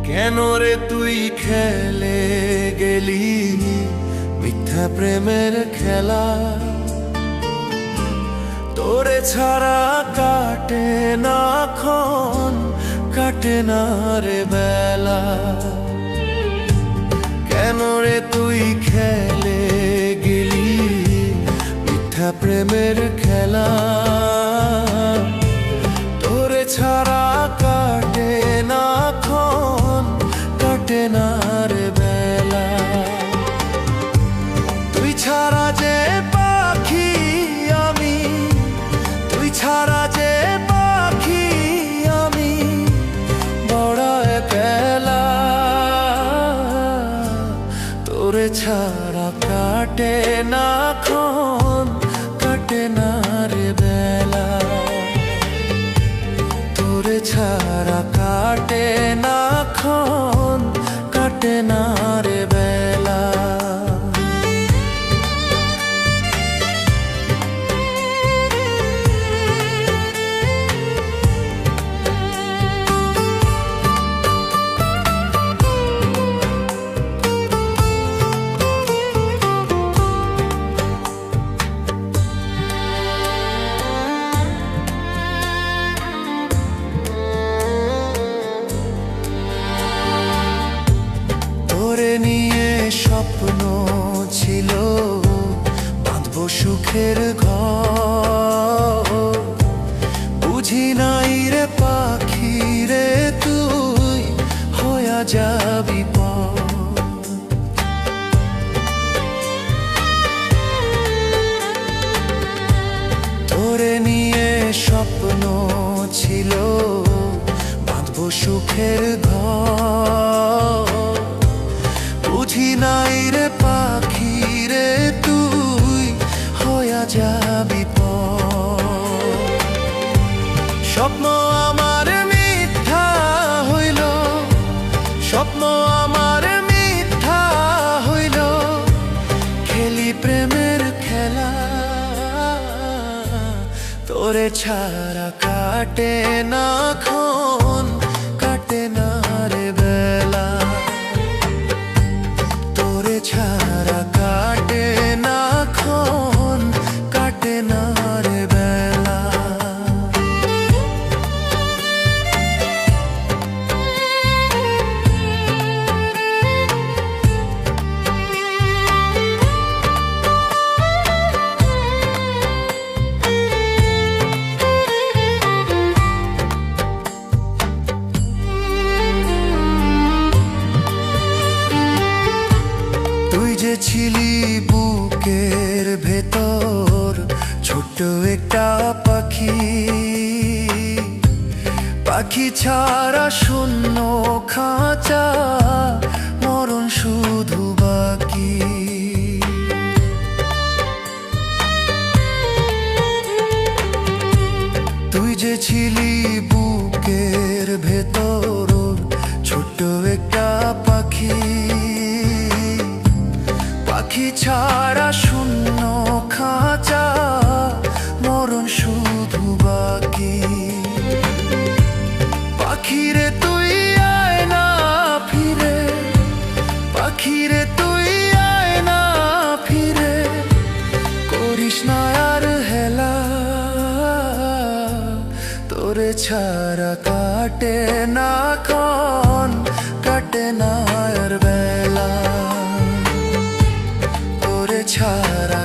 কেন রে তুই খেলে গেলি মিথ্যা প্রেমের খেলা? তোরে ছাড়া কাটে না ক্ষণ, কাটে না রে বেলা। কেন রে তুই খেলে গেলি মিথ্যা প্রেমের খেলা? তোরে ছাড়া কাটে না ক্ষণ, কাটে না রে বেলা। তুই ছাড়া যে পাখি আমি, তুই ছাড়া যে পাখি আমি বড় একলা। তোরে ছাড়া কাটে না ক্ষণ, কাটে না রে বেলা। তোরে ছাড়া কাটে না ক্ষণ, কাটে না রে বেলা। তোরে নিয়ে স্বপ্ন ছিল বাঁধবো সুখের ঘর। বুঝি নাই রে পাখি রে তুই হয়ে যাবি পর। তোরে নিয়ে স্বপ্ন ছিল বাঁধবো সুখের ঘর। বুঝি নাই রে পাখি রে তুই হয়ে যাবি পর। স্বপ্ন আমার মিথ্যা হইল, স্বপ্ন আমার মিথ্যা হইল, খেলি প্রেমের খেলা। তোরে ছাড়া কাটে না ক্ষণ, কাটে না রে বেলা। তোরে ছাড়া কাটে না ক্ষণ, কাটে না রে বেলা। তুই যে ছিলি বুকের ভেতর ছোট্ট একটা পাখি, পাখি ছাড়া শূন্য খাঁচা, মরণ শুধু বাকি। তুই যে ছিলি বুকের ভেতর ছোট্ট একটা পাখি, পাখি ছাড়া শূন্য খাঁচা, মরণ শুধু বাকি। পাখিরে তুই আয় না ফিরে, পাখিরে তুই আয় না ফিরে, করিস না আর হেলা। তোরে ছাড়া কাটে না ক্ষণ, কাটে না আর বেলা। তোরে ছাড়া